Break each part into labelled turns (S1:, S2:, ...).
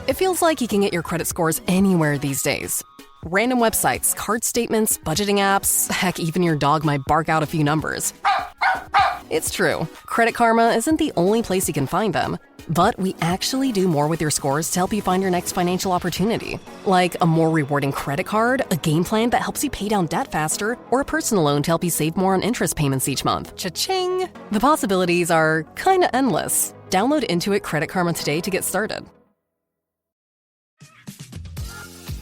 S1: It feels like you can get your credit scores anywhere these days. Random websites, card statements, budgeting apps, heck, even your dog might bark out a few numbers. It's true. Credit Karma isn't the only place you can find them. But we actually do more with your scores to help you find your next financial opportunity. Like a more rewarding credit card, a game plan that helps you pay down debt faster, or a personal loan to help you save more on interest payments each month. Cha-ching! The possibilities are kinda endless. Download Intuit Credit Karma today to get started.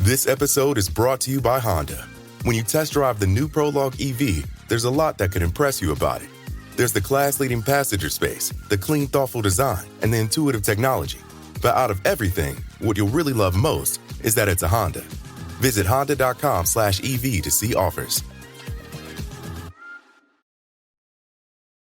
S2: This episode is brought to you by Honda. When you test drive the new Prologue EV, there's a lot that could impress you about it. There's the class-leading passenger space, the clean, thoughtful design, and the intuitive technology. But out of everything, what you'll really love most is that it's a Honda. Visit honda.com/EV to see offers.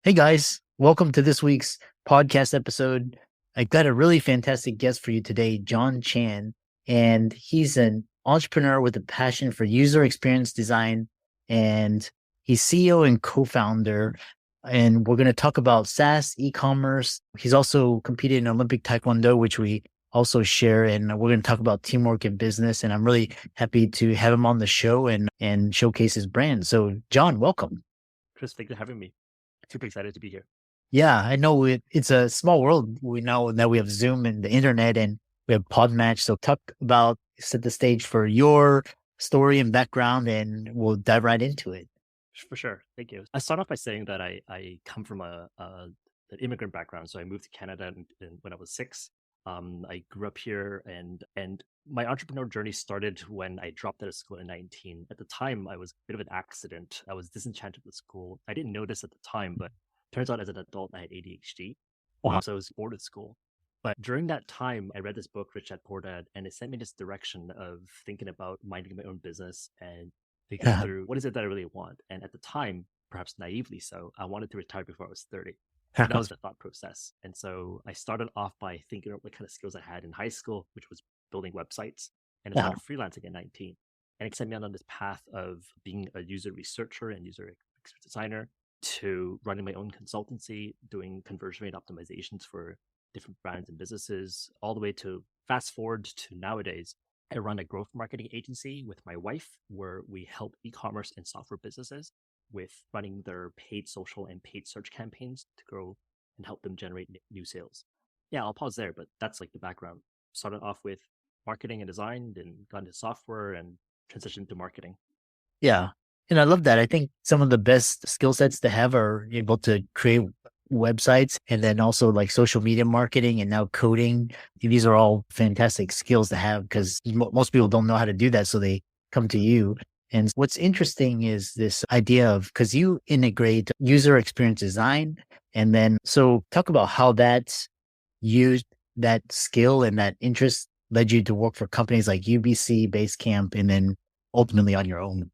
S3: Hey guys, welcome to this week's podcast episode. I got a really fantastic guest for you today, John Chan, and he's an entrepreneur with a passion for user experience design, and he's CEO and co-founder. And we're going to talk about SaaS, e-commerce. He's also competed in Olympic Taekwondo, which we also share. And we're going to talk about teamwork in business. And I'm really happy to have him on the show and showcase his brand. So John, welcome.
S4: Chris, thank you for having me. Super excited to be here.
S3: Yeah, I know it's a small world. We know that we have Zoom and the internet and we have Podmatch. So set the stage for your story and background, and we'll dive right into it.
S4: For sure. Thank you. I start off by saying that I come from an immigrant background. So I moved to Canada when I was 6. I grew up here and my entrepreneur journey started when I dropped out of school at 19. At the time, I was a bit of an accident. I was disenchanted with school. I didn't notice at the time, but turns out as an adult, I had ADHD.
S3: Wow.
S4: So I was bored at school. But during that time, I read this book, Rich Dad Poor Dad, and it sent me this direction of thinking about minding my own business and thinking through what is it that I really want. And at the time, perhaps naively so, I wanted to retire before I was 30. And that was the thought process. And so I started off by thinking of what kind of skills I had in high school, which was building websites. And I started freelancing at 19. And it set me on this path of being a user researcher and user experience designer to running my own consultancy, doing conversion rate optimizations for different brands and businesses, all the way to fast forward to nowadays. I run a growth marketing agency with my wife where we help e-commerce and software businesses with running their paid social and paid search campaigns to grow and help them generate new sales. Yeah, I'll pause there, but that's like the background. Started off with marketing and design, then got into software and transitioned to marketing.
S3: Yeah. And I love that. I think some of the best skill sets to have are able to create websites and then also like social media marketing and now coding. These are all fantastic skills to have because most people don't know how to do that. So they come to you. And what's interesting is this idea of, because you integrate user experience design. And then, so talk about how that skill and that interest led you to work for companies like UBC, Basecamp, and then ultimately on your own.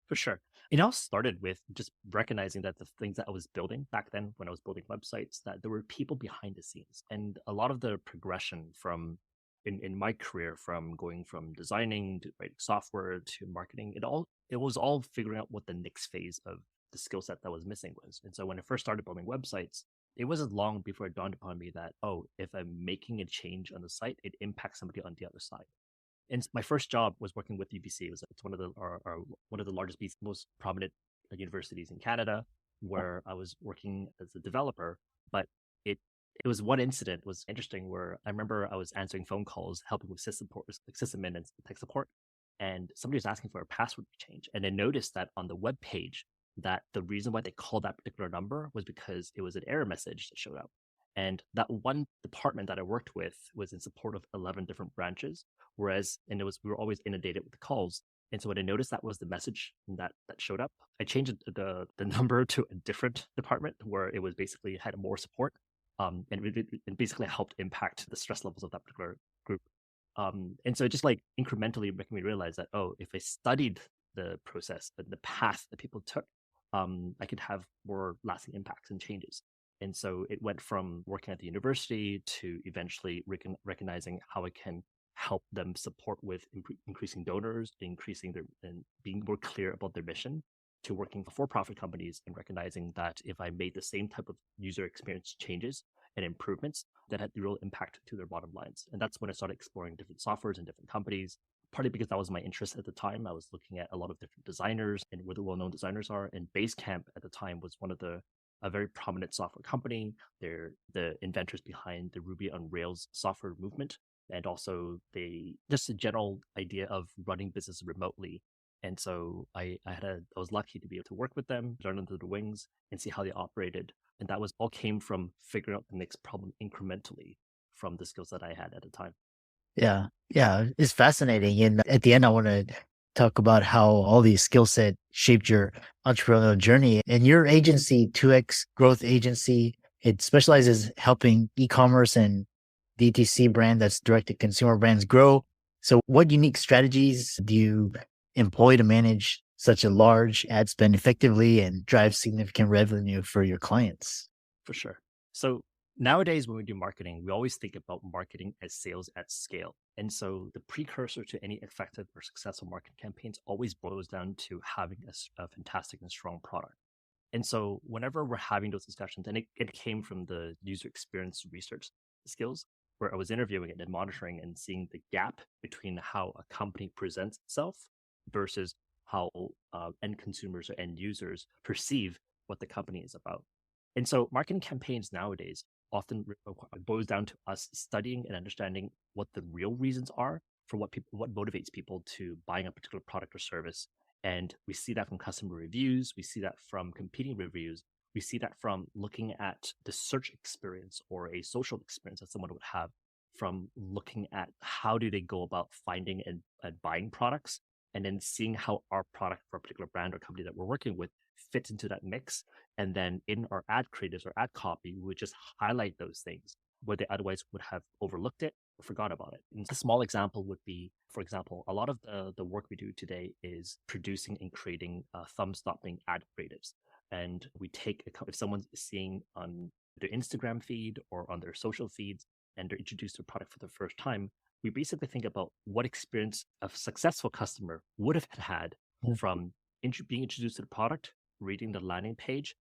S4: For sure. It all started with just recognizing that the things that I was building back then when I was building websites, that there were people behind the scenes. And a lot of the progression from in my career, from going from designing to writing software to marketing, it was all figuring out what the next phase of the skill set that was missing was. And so when I first started building websites, it wasn't long before it dawned upon me that, oh, if I'm making a change on the site, it impacts somebody on the other side. And my first job was working with UBC. It's one of the largest, most prominent universities in Canada, where I was working as a developer. But it was one incident. It was interesting where I remember I was answering phone calls, helping with system admin and tech support, and somebody was asking for a password change. And I noticed that on the web page, that the reason why they called that particular number was because it was an error message that showed up. And that one department that I worked with was in support of 11 different branches, we were always inundated with the calls. And so when I noticed that was the message that showed up, I changed the number to a different department where it was basically had more support. And it basically helped impact the stress levels of that particular group. And so just like incrementally making me realize that, oh, if I studied the process and the path that people took, I could have more lasting impacts and changes. And so it went from working at the university to eventually recognizing how I can help them support with increasing donors, and being more clear about their mission, to working for-profit companies and recognizing that if I made the same type of user experience changes, and improvements that had real impact to their bottom lines. And that's when I started exploring different softwares and different companies, partly because that was my interest at the time. I was looking at a lot of different designers and where the well-known designers are. And Basecamp at the time was one of a very prominent software company. They're the inventors behind the Ruby on Rails software movement, and also just a general idea of running business remotely. And so I was lucky to be able to work with them, learn under the wings, and see how they operated. And that was all came from figuring out the next problem incrementally from the skills that I had at the time.
S3: Yeah. Yeah. It's fascinating. And at the end, I want to talk about how all these skill set shaped your entrepreneurial journey. And your agency, 2X Growth Agency, it specializes helping e-commerce and DTC brand, that's direct to consumer brands, grow. So what unique strategies do you employ to manage such a large ad spend effectively and drive significant revenue for your clients?
S4: For sure. So nowadays, when we do marketing, we always think about marketing as sales at scale. And so the precursor to any effective or successful marketing campaigns always boils down to having a fantastic and strong product. And so whenever we're having those discussions, and it came from the user experience research skills, where I was interviewing it and monitoring and seeing the gap between how a company presents itself versus how end consumers or end users perceive what the company is about. And so marketing campaigns nowadays often boils down to us studying and understanding what the real reasons are for what motivates people to buying a particular product or service. And we see that from customer reviews, we see that from competing reviews, we see that from looking at the search experience or a social experience that someone would have, from looking at how do they go about finding and buying products, and then seeing how our product for a particular brand or company that we're working with fits into that mix. And then in our ad creatives or ad copy, we would just highlight those things where they otherwise would have overlooked it or forgot about it. And a small example would be, for example, a lot of the work we do today is producing and creating thumb-stopping ad creatives. And we take, if someone's seeing on their Instagram feed or on their social feeds and they're introduced to a product for the first time, we basically think about what experience a successful customer would have had from being introduced to the product, reading the landing page,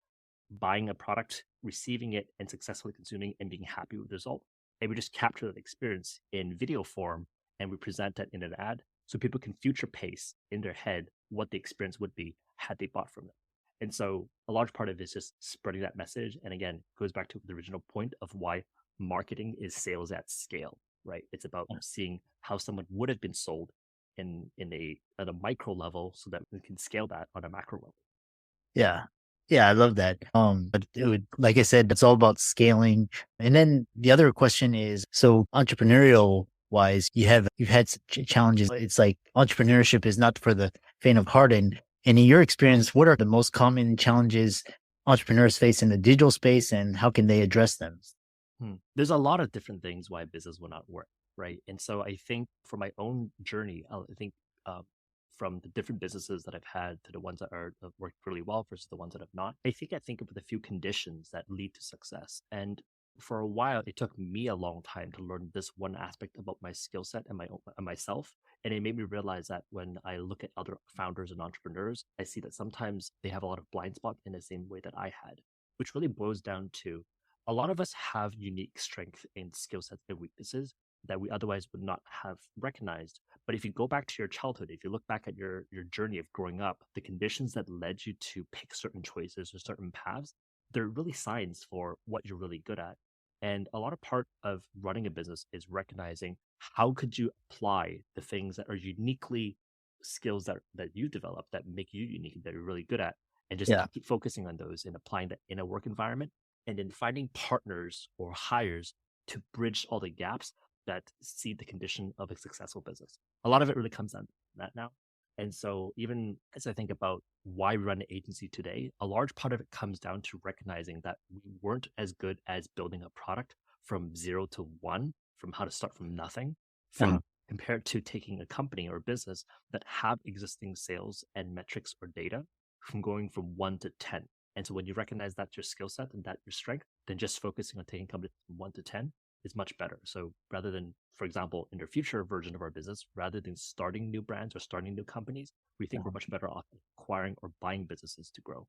S4: buying a product, receiving it, and successfully consuming and being happy with the result. And we just capture that experience in video form and we present that in an ad so people can future pace in their head what the experience would be had they bought from them. And so a large part of it is just spreading that message. And again, it goes back to the original point of why marketing is sales at scale, right? It's about seeing how someone would have been sold at a micro level so that we can scale that on a macro level.
S3: Yeah. Yeah, I love that. But it would, like I said, it's all about scaling. And then the other question is, so entrepreneurial wise, you've had challenges. It's like entrepreneurship is not for the faint of heart. And in your experience, what are the most common challenges entrepreneurs face in the digital space and how can they address them?
S4: There's a lot of different things why business will not work, right? And so I think for my own journey, I think from the different businesses that I've had to the ones that have worked really well versus the ones that have not, I think of the few conditions that lead to success. And for a while, it took me a long time to learn this one aspect about my skill set and myself. And it made me realize that when I look at other founders and entrepreneurs, I see that sometimes they have a lot of blind spots in the same way that I had, which really boils down to a lot of us have unique strengths and skill sets and weaknesses that we otherwise would not have recognized. But if you go back to your childhood, if you look back at your journey of growing up, the conditions that led you to pick certain choices or certain paths, they're really signs for what you're really good at. And a lot of part of running a business is recognizing how could you apply the things that are uniquely skills that you develop that make you unique, that you're really good at, and just keep focusing on those and applying that in a work environment, and then finding partners or hires to bridge all the gaps that see the condition of a successful business. A lot of it really comes down to that now. And so even as I think about why we run an agency today, a large part of it comes down to recognizing that we weren't as good as building a product from 0 to 1, from how to start from nothing, compared to taking a company or a business that have existing sales and metrics or data from going from 1 to 10. And so when you recognize that's your skill set and that's your strength, then just focusing on taking companies from 1 to 10 is much better. So rather than, for example, in the future version of our business, rather than starting new brands or starting new companies, we think we're much better off acquiring or buying businesses to grow.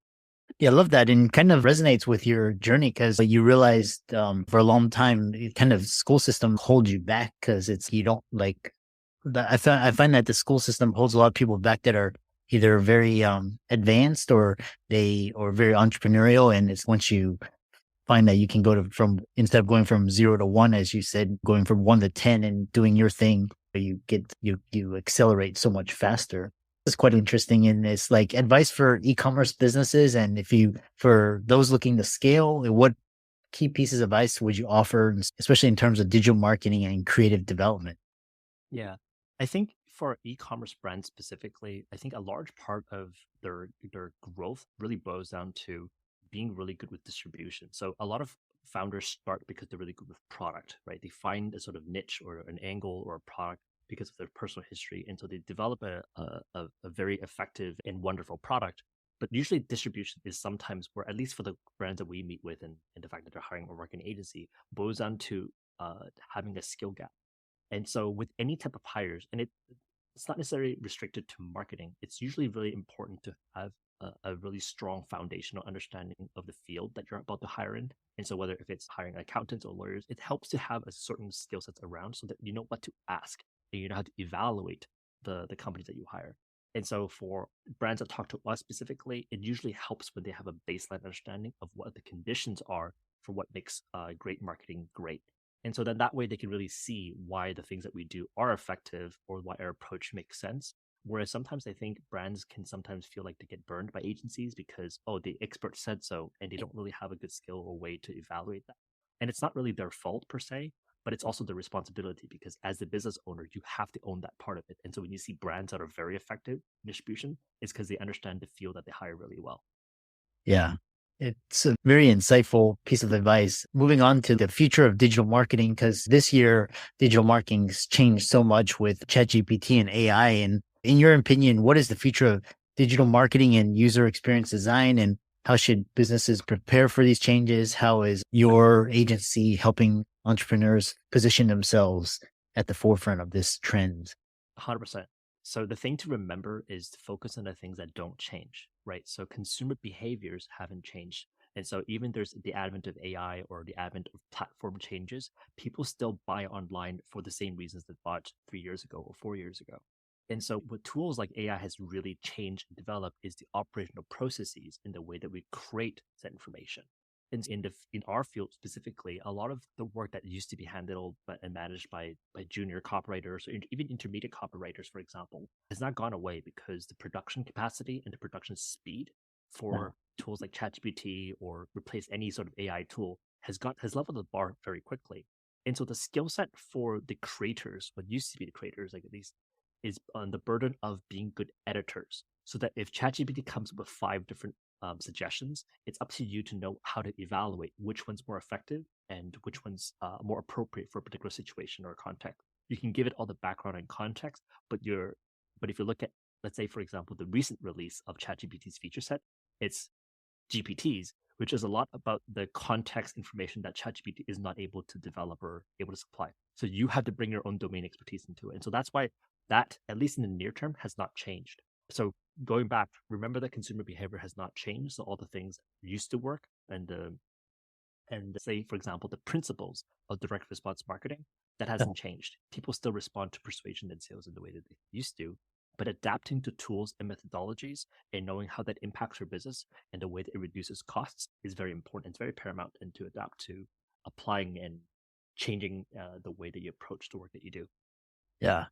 S3: Yeah, I love that, and kind of resonates with your journey because you realized for a long time, kind of school system holds you back because it's you don't like. I find that the school system holds a lot of people back that are either very advanced or very entrepreneurial, and it's once you find that you can go to from instead of going from 0 to 1, as you said, going from 1 to 10 and doing your thing, you accelerate so much faster. It's quite interesting. And it's like advice for e-commerce businesses. And if you, for those looking to scale, what key pieces of advice would you offer, especially in terms of digital marketing and creative development?
S4: Yeah. I think for e-commerce brands specifically, I think a large part of their growth really boils down to being really good with distribution. So a lot of founders start because they're really good with product, right? They find a sort of niche or an angle or a product because of their personal history. And so they develop a very effective and wonderful product. But usually distribution is sometimes where, at least for the brands that we meet with and the fact that they're hiring a marketing agency, boils down to having a skill gap. And so with any type of hires, and it's not necessarily restricted to marketing, it's usually really important to have a really strong foundational understanding of the field that you're about to hire in. And so whether if it's hiring accountants or lawyers, it helps to have a certain skill sets around so that you know what to ask and you know how to evaluate the companies that you hire. And so for brands that talk to us specifically, it usually helps when they have a baseline understanding of what the conditions are for what makes great marketing great. And so then that way they can really see why the things that we do are effective or why our approach makes sense. Whereas sometimes I think brands can sometimes feel like they get burned by agencies because, oh, the expert said so, and they don't really have a good skill or way to evaluate that. And it's not really their fault per se, but it's also their responsibility because as the business owner, you have to own that part of it. And so when you see brands that are very effective in distribution, it's because they understand the field that they hire really well.
S3: Yeah. It's a very insightful piece of advice. Moving on to the future of digital marketing, because this year, digital marketing's changed so much with ChatGPT and AI. And in your opinion, what is the future of digital marketing and user experience design? And how should businesses prepare for these changes? How is your agency helping entrepreneurs position themselves at the forefront of this trend?
S4: 100%. So the thing to remember is to focus on the things that don't change, right? So consumer behaviors haven't changed. And so even there's the advent of AI or the advent of platform changes, people still buy online for the same reasons that bought 3 years ago or 4 years ago. And so what tools like AI has really changed and developed is the operational processes in the way that we create that information. And in our field specifically, a lot of the work that used to be handled and managed by junior copywriters or even intermediate copywriters, for example, has not gone away because the production capacity and the production speed
S3: Yeah.
S4: for tools like ChatGPT or replace any sort of AI tool has leveled the bar very quickly. And so the skill set for the creators, what used to be the creators, like at least, is on the burden of being good editors. So that if ChatGPT comes up with 5 different suggestions, it's up to you to know how to evaluate which one's more effective and which one's more appropriate for a particular situation or context. You can give it all the background and context, but if you look at, let's say, for example, the recent release of ChatGPT's feature set, it's GPTs, which is a lot about the context information that ChatGPT is not able to develop or able to supply. So you have to bring your own domain expertise into it. And so that's why that, at least in the near term, has not changed. So going back, remember that consumer behavior has not changed. So all the things that used to work and say, for example, the principles of direct response marketing, that hasn't changed. People still respond to persuasion and sales in the way that they used to, but adapting to tools and methodologies and knowing how that impacts your business and the way that it reduces costs is very important. It's very paramount and to adapt to applying and changing the way that you approach the work that you do.
S3: Yeah.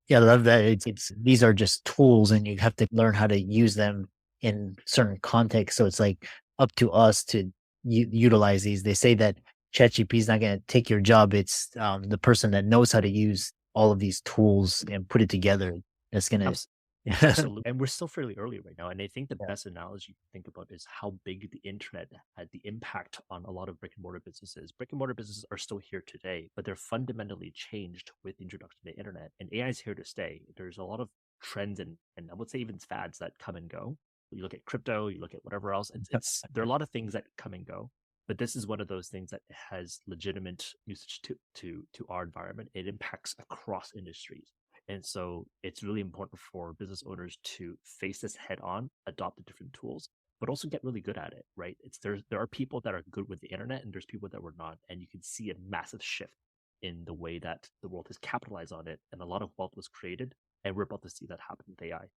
S3: Yeah, I love that. It's these are just tools and you have to learn how to use them in certain contexts. So it's like up to us to utilize these. They say that ChatGPT is not going to take your job. It's the person that knows how to use all of these tools and put it together that's going to.
S4: Abs- Absolutely. And we're still fairly early right now. And I think the
S3: Yeah.
S4: best analogy you can think about is how big the internet had the impact on a lot of brick and mortar businesses. Brick and mortar businesses are still here today, but they're fundamentally changed with the introduction of the internet. And AI is here to stay. There's a lot of trends and I would say even fads that come and go. You look at crypto, you look at whatever else. It's there are a lot of things that come and go. But this is one of those things that has legitimate usage to our environment. It impacts across industries. And so it's really important for business owners to face this head on, adopt the different tools, but also get really good at it, right? There are people that are good with the internet and there's people that were not. And you can see a massive shift in the way that the world has capitalized on it. And a lot of wealth was created. And we're about to see that happen with AI.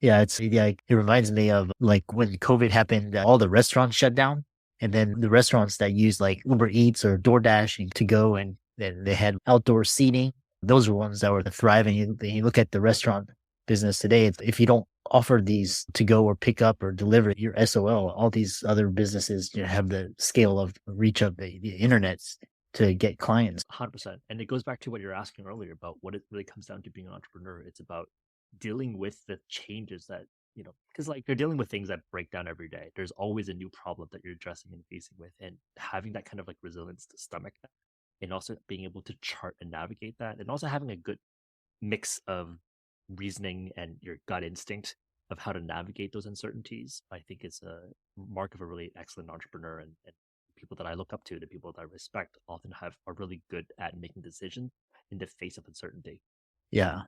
S3: Yeah, it reminds me of like when COVID happened, all the restaurants shut down, and then the restaurants that use like Uber Eats or DoorDash and to go, and then they had outdoor seating. Those were ones that were thriving. You look at the restaurant business today. If you don't offer these to go or pick up or deliver, your SOL. All these other businesses, have the scale of reach of the internet to get clients.
S4: 100%. And it goes back to what you're asking earlier about what it really comes down to being an entrepreneur. It's about dealing with the changes that, because like you're dealing with things that break down every day. There's always a new problem that you're addressing and facing with, and having that kind of like resilience to stomach that, and also being able to chart and navigate that, and also having a good mix of reasoning and your gut instinct of how to navigate those uncertainties, I think is a mark of a really excellent entrepreneur. And people that I look up to, the people that I respect, often are really good at making decisions in the face of uncertainty.
S3: Yeah.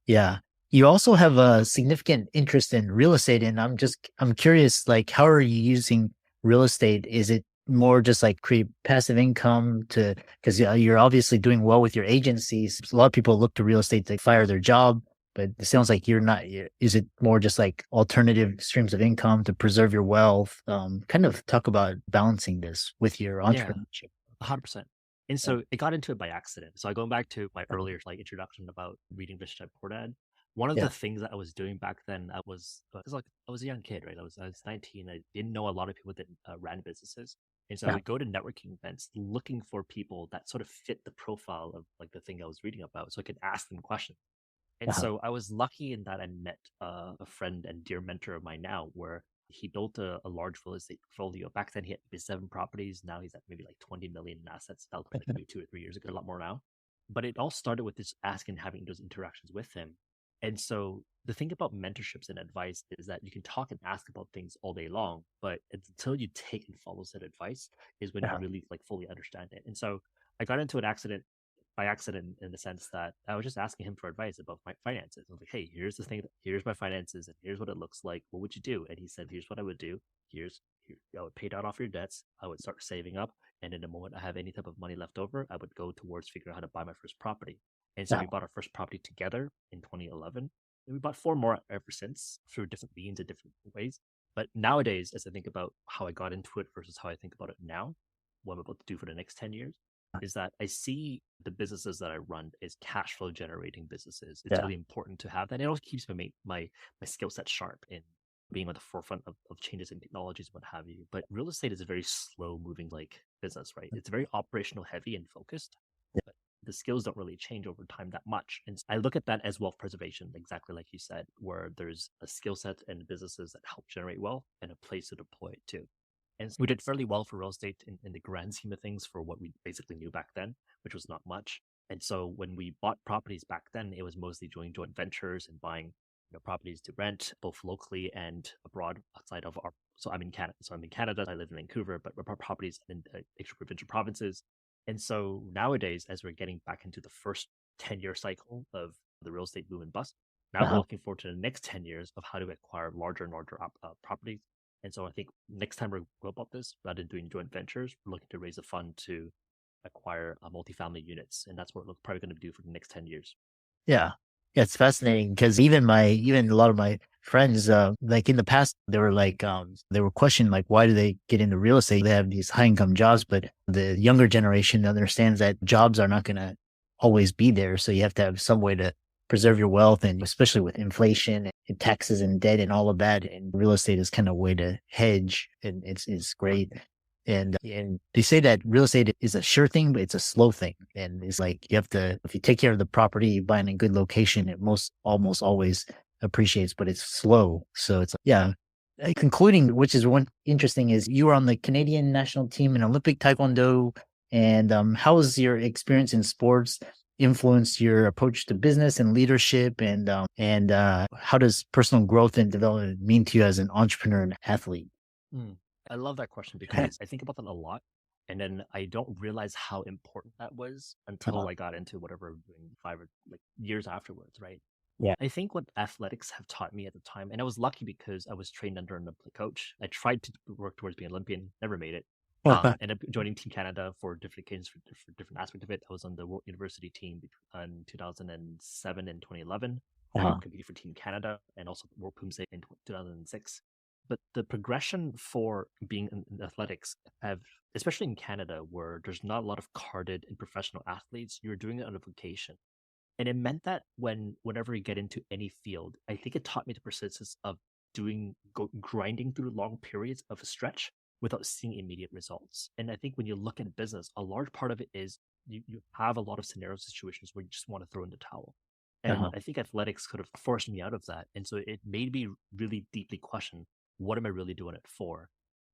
S3: Yeah. You also have a significant interest in real estate. And I'm curious, like, how are you using real estate? Is it more just like create passive income because you're obviously doing well with your agencies. A lot of people look to real estate to fire their job, but it sounds like you're not. Is it more just like alternative streams of income to preserve your wealth? Kind of talk about balancing this with your entrepreneurship.
S4: 100%. And so it got into it by accident. So going back to my earlier like introduction about reading Rich Dad Poor Dad, one of the things that I was doing back then, I was a young kid, right? I was 19. I didn't know a lot of people that ran businesses, and so I would go to networking events looking for people that sort of fit the profile of like the thing I was reading about, so I could ask them questions. And so I was lucky in that I met a friend and dear mentor of mine now, where he built a large real estate portfolio. Back then, he had maybe 7 properties. Now he's at maybe like 20 million in assets. That was like maybe 2 or 3 years ago, a lot more now. But it all started with this asking, having those interactions with him. And so the thing about mentorships and advice is that you can talk and ask about things all day long, but until you take and follow said advice is when you really like fully understand it. And so I got into an accident by accident in the sense that I was just asking him for advice about my finances. I was like, hey, here's the thing, here's my finances, and here's what it looks like. What would you do? And he said, here's what I would do. I would pay down off your debts. I would start saving up. And in the moment I have any type of money left over, I would go towards figuring out how to buy my first property. And so we bought our first property together in 2011. And we bought 4 more ever since through different means and different ways. But nowadays, as I think about how I got into it versus how I think about it now, what I'm about to do for the next 10 years, is that I see the businesses that I run as cash flow generating businesses. It's really important to have that. It also keeps my skill set sharp in being on the forefront of changes in technologies and what have you. But real estate is a very slow moving like business, right? It's very operational heavy and focused. But the skills don't really change over time that much. And I look at that as wealth preservation, exactly like you said, where there's a skill set and businesses that help generate wealth and a place to deploy it to. And we did fairly well for real estate in the grand scheme of things for what we basically knew back then, which was not much. And so when we bought properties back then, it was mostly doing joint ventures and buying properties to rent both locally and abroad outside of our. So I'm in Canada. I live in Vancouver, but our properties in extra-provincial provinces. And so nowadays, as we're getting back into the first 10-year cycle of the real estate boom and bust, now we're looking forward to the next 10 years of how to acquire larger and larger properties. And so I think next time we go about this, rather than doing joint ventures, we're looking to raise a fund to acquire multifamily units. And that's what we're probably going to do for the next 10 years.
S3: Yeah. Yeah, it's fascinating because even a lot of my friends, like in the past, they were like, they were questioning like, why do they get into real estate? They have these high income jobs, but the younger generation understands that jobs are not going to always be there. So you have to have some way to preserve your wealth, and especially with inflation and taxes and debt and all of that. And real estate is kind of a way to hedge, and it's great. And they say that real estate is a sure thing, but it's a slow thing. And it's like you have to, if you take care of the property, you buy in a good location, it almost always appreciates, but it's slow. So it's concluding, which is one interesting, is you were on the Canadian national team in Olympic Taekwondo. And how has your experience in sports influenced your approach to business and leadership? And how does personal growth and development mean to you as an entrepreneur and athlete?
S4: I love that question because I think about that a lot. And then I don't realize how important that was until I got into whatever I'm doing 5 or like years afterwards, right?
S3: Yeah.
S4: I think what athletics have taught me at the time, and I was lucky because I was trained under an Olympic coach. I tried to work towards being an Olympian, never made it. Ended up joining Team Canada for different occasions for different aspects of it. I was on the World University team in 2007 and 2011. Competing for Team Canada and also World Poomsae in 2006. But the progression for being in athletics have, especially in Canada, where there's not a lot of carded and professional athletes, you're doing it on a vocation. And it meant that whenever you get into any field, I think it taught me the persistence of grinding through long periods of a stretch without seeing immediate results. And I think when you look at business, a large part of it is you have a lot of scenario situations where you just want to throw in the towel. And I think athletics could have forced me out of that. And so it made me really deeply question, what am I really doing it for?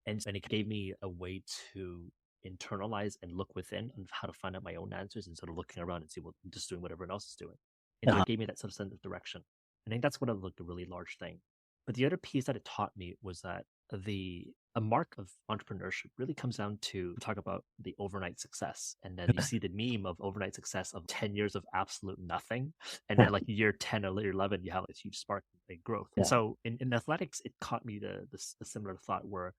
S4: And it gave me a way to internalize and look within on how to find out my own answers instead of looking around and see what I'm just doing what everyone else is doing. And so it gave me that sort of sense of direction. I think that's what I looked a really large thing. But the other piece that it taught me was that a mark of entrepreneurship really comes down to talk about the overnight success. And then you see the meme of overnight success of 10 years of absolute nothing. And then like year 10 or year 11, you have this huge spark of growth. And so in athletics, it caught me the similar thought where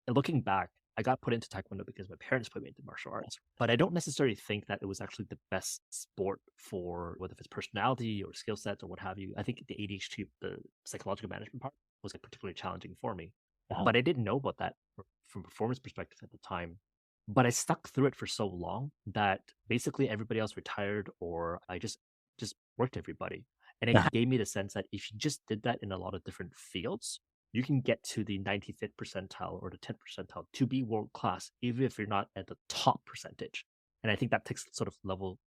S4: looking back, I got put into Taekwondo because my parents put me into martial arts, but I don't necessarily think that it was actually the best sport for whether it's personality or skill sets or what have you. I think the ADHD, the psychological management part, was particularly challenging for me. But I didn't know about that from a performance perspective at the time. But I stuck through it for so long that basically everybody else retired or I just worked everybody. And it gave me the sense that if you just did that in a lot of different fields, you can get to the 95th percentile or the 10th percentile to be world class, even if you're not at the top percentage. And I think that takes sort of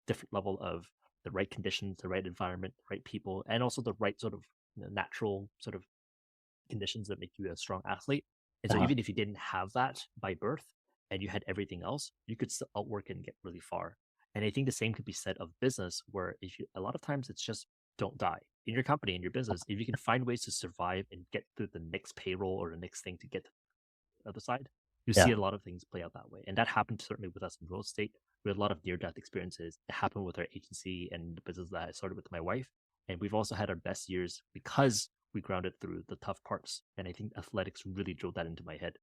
S4: different level of the right conditions, the right environment, the right people, and also the right sort of natural sort of conditions that make you a strong athlete. And so even if you didn't have that by birth and you had everything else, you could still outwork and get really far. And I think the same could be said of business, where a lot of times it's just don't die in your company, in your business. If you can find ways to survive and get through the next payroll or the next thing to get to the other side, you see a lot of things play out that way. And that happened certainly with us in real estate. We had a lot of near-death experiences. It happened with our agency and the business that I started with my wife. And we've also had our best years because we grounded through the tough parts. And I think athletics really drilled that into my head.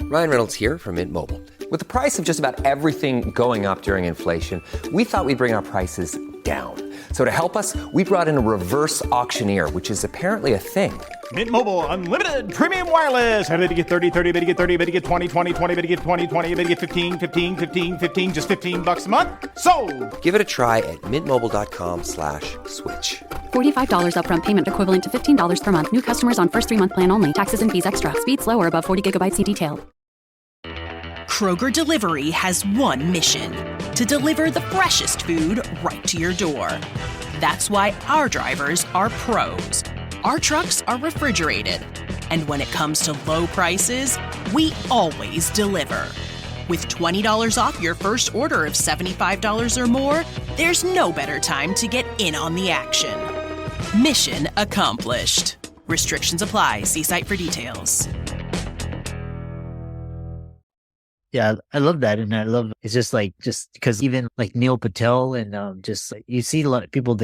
S5: Ryan Reynolds here from Mint Mobile. With the price of just about everything going up during inflation, we thought we'd bring our prices down. So to help us, we brought in a reverse auctioneer, which is apparently a thing.
S6: Mint Mobile Unlimited Premium Wireless. How to get 30, 30, bit to get 30, bit to get 20, 20, 20, bit to get 20, 20, bit to get 15, 15, 15, 15, just $15 a month? Sold!
S5: Give it a try at mintmobile.com/switch.
S7: $45 upfront payment equivalent to $15 per month. New customers on first 3-month plan only. Taxes and fees extra. Speed slower above 40 gigabytes. See detail.
S8: Kroger Delivery has one mission: to deliver the freshest food right to your door. That's why our drivers are pros. Our trucks are refrigerated. And when it comes to low prices, we always deliver. With $20 off your first order of $75 or more, there's no better time to get in on the action. Mission accomplished. Restrictions apply. See site for details.
S3: Yeah, I love that. And I love it's just because even like Neil Patel and just like you see a lot of people,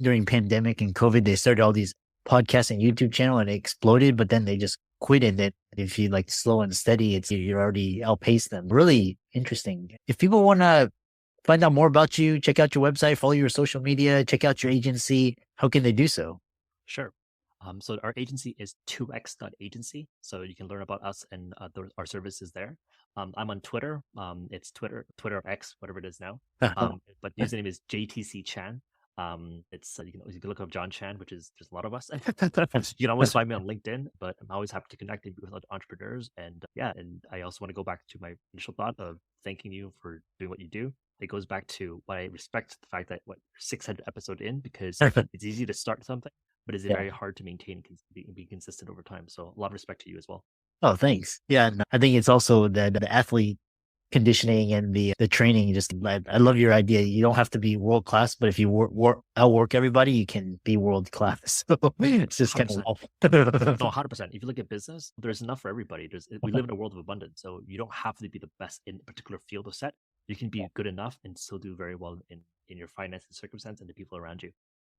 S3: during pandemic and COVID, they started all these podcasts and YouTube channel and it exploded, but then they just quit it. And if you like slow and steady, you're already outpaced them. Really interesting. If people want to find out more about you, check out your website, follow your social media, check out your agency, how can they do so?
S4: Sure. So our agency is 2x.agency. So you can learn about us and our services there. I'm on Twitter. It's Twitter or X, whatever it is now. But username is JTC Chan. It's you can look up John Chan, which is there's a lot of us. You can always find me on LinkedIn, but I'm always happy to connect with entrepreneurs. And and I also want to go back to my initial thought of thanking you for doing what you do. It goes back to what I respect the fact that 600 episode in, because it's easy to start something, but it's very hard to maintain and be consistent over time. So a lot of respect to you as well.
S3: Oh, thanks. Yeah, and I think it's also the athlete conditioning and the training. I love your idea. You don't have to be world class, but if you outwork everybody, you can be world class. So it's just
S4: 100%.
S3: kind of
S4: 100%. If you look at business, there's enough for everybody. We live in a world of abundance, so you don't have to be the best in a particular field or set. You can be good enough and still do very well in your finance and circumstance and the people around you.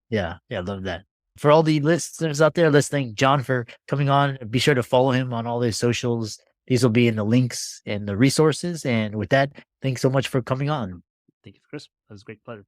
S3: Yeah, I love that. For all the listeners out there listening, John for coming on. Be sure to follow him on all his socials. These will be in the links and the resources. And with that, thanks so much for coming on.
S4: Thank you, Chris. It was a great pleasure.